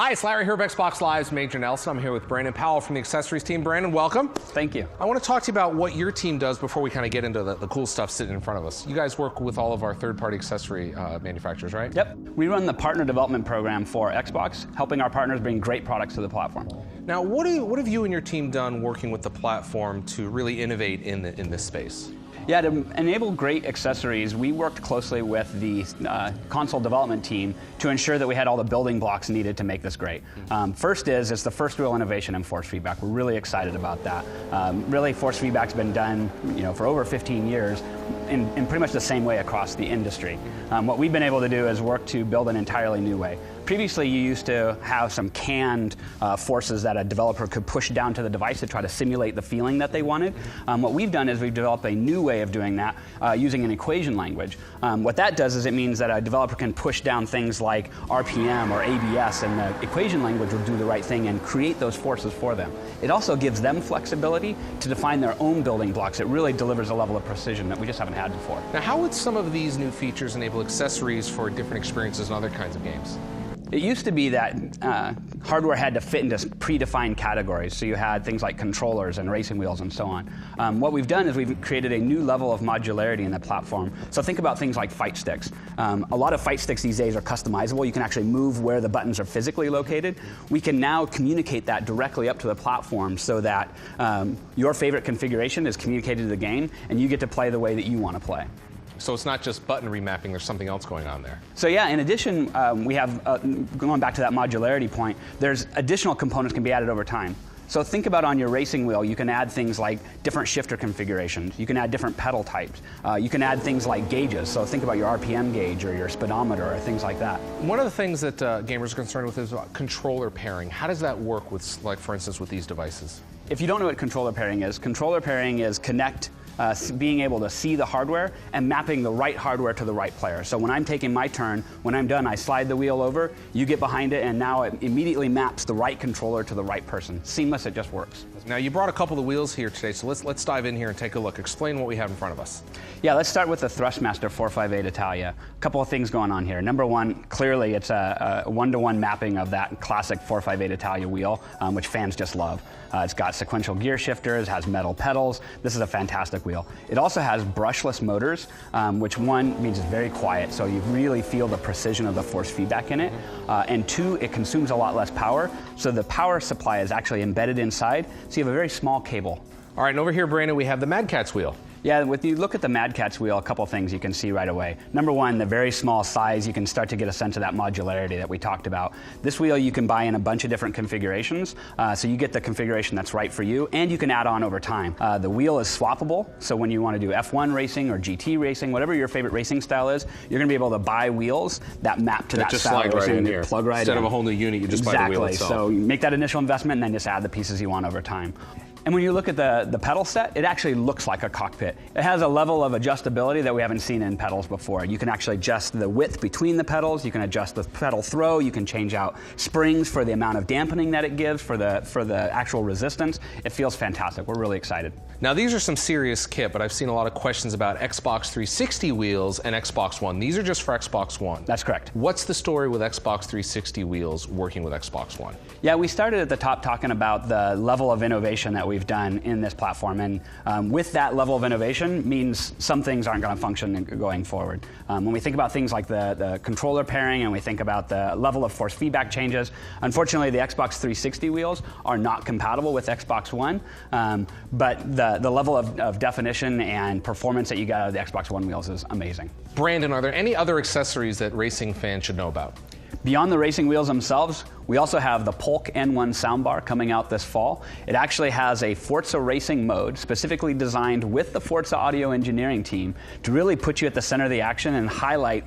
Hi, it's Larry here of Xbox Live's Major Nelson. I'm here with Brandon Powell from the accessories team. Brandon, welcome. Thank you. I want to talk to you about what your team does before we kind of get into the cool stuff sitting in front of us. You guys work with all of our third-party accessory manufacturers, right? Yep. We run the partner development program for Xbox, helping our partners bring great products to the platform. Now, what have you and your team done working with the platform to really innovate in this space? Yeah, to enable great accessories, we worked closely with the console development team to ensure that we had all the building blocks needed to make this great. First it's the first real innovation in force feedback. We're really excited about that. Really, force feedback's been done, for over 15 years in pretty much the same way across the industry. What we've been able to do is work to build an entirely new way. Previously, you used to have some canned forces that a developer could push down to the device to try to simulate the feeling that they wanted. What we've done is we've developed a new way of doing that using an equation language. What that does is it means that a developer can push down things like RPM or ABS, and the equation language will do the right thing and create those forces for them. It also gives them flexibility to define their own building blocks. It really delivers a level of precision that we just haven't had before. Now, how would some of these new features enable accessories for different experiences in other kinds of games? It used to be that hardware had to fit into predefined categories, so you had things like controllers and racing wheels and so on. What we've done is we've created a new level of modularity in the platform. So think about things like fight sticks. A lot of fight sticks these days are customizable. You can actually move where the buttons are physically located. We can now communicate that directly up to the platform so that your favorite configuration is communicated to the game, and you get to play the way that you want to play. So it's not just button remapping, there's something else going on there. So yeah, in addition, we have, going back to that modularity point, there's additional components can be added over time. So think about on your racing wheel, you can add things like different shifter configurations. You can add different pedal types. You can add things like gauges. So think about your RPM gauge or your speedometer or things like that. One of the things that gamers are concerned with is controller pairing. How does that work with, like, for instance, with these devices? If you don't know what controller pairing is being able to see the hardware and mapping the right hardware to the right player. So when I'm taking my turn, when I'm done, I slide the wheel over, you get behind it, and now it immediately maps the right controller to the right person. Seamless, it just works. Now, you brought a couple of wheels here today, so let's dive in here and take a look. Explain what we have in front of us. Yeah, let's start with the Thrustmaster 458 Italia. A couple of things going on here. Number one, clearly it's a one-to-one mapping of that classic 458 Italia wheel, which fans just love. It's got sequential gear shifters, has metal pedals. This is a fantastic wheel. It also has brushless motors, which one means it's very quiet, so you really feel the precision of the force feedback in it. And two, it consumes a lot less power, so the power supply is actually embedded inside, so you have a very small cable. All right, and over here, Brandon, we have the Mad Catz wheel. Yeah, when you look at the Mad Catz wheel, a couple things you can see right away. Number one, the very small size, you can start to get a sense of that modularity that we talked about. This wheel you can buy in a bunch of different configurations, so you get the configuration that's right for you, and you can add on over time. The wheel is swappable, so when you want to do F1 racing or GT racing, whatever your favorite racing style is, you're going to be able to buy wheels that map to that just style slide right in here. Plug right Instead in. of a whole new unit, you just buy the wheel itself. So you make that initial investment and then just add the pieces you want over time. And when you look at the pedal set, it actually looks like a cockpit. It has a level of adjustability that we haven't seen in pedals before. You can actually adjust the width between the pedals, you can adjust the pedal throw, you can change out springs for the amount of dampening that it gives, for the actual resistance. It feels fantastic. We're really excited. Now, these are some serious kit, but I've seen a lot of questions about Xbox 360 wheels and Xbox One. These are just for Xbox One. That's correct. What's the story with Xbox 360 wheels working with Xbox One? Yeah, we started at the top talking about the level of innovation that we've done in this platform, and with that level of innovation means some things aren't going to function going forward. When we think about things like the controller pairing and we think about the level of force feedback changes, unfortunately the Xbox 360 wheels are not compatible with Xbox One, but the level of definition and performance that you get out of the Xbox One wheels is amazing. Brandon, are there any other accessories that racing fans should know about? Beyond the racing wheels themselves, we also have the Polk N1 soundbar coming out this fall. It actually has a Forza racing mode specifically designed with the Forza audio engineering team to really put you at the center of the action and highlight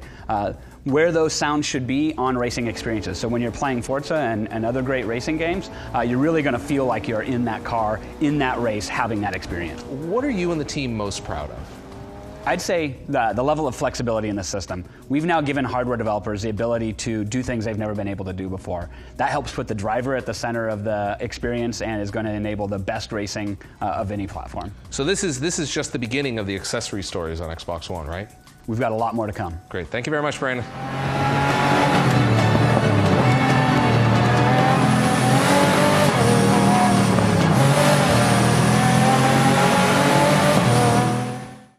where those sounds should be on racing experiences. So when you're playing Forza and other great racing games, you're really going to feel like you're in that car, in that race, having that experience. What are you and the team most proud of? I'd say the level of flexibility in the system. We've now given hardware developers the ability to do things they've never been able to do before. That helps put the driver at the center of the experience and is going to enable the best racing of any platform. So this is just the beginning of the accessory stories on Xbox One, right? We've got a lot more to come. Great. Thank you very much, Brandon.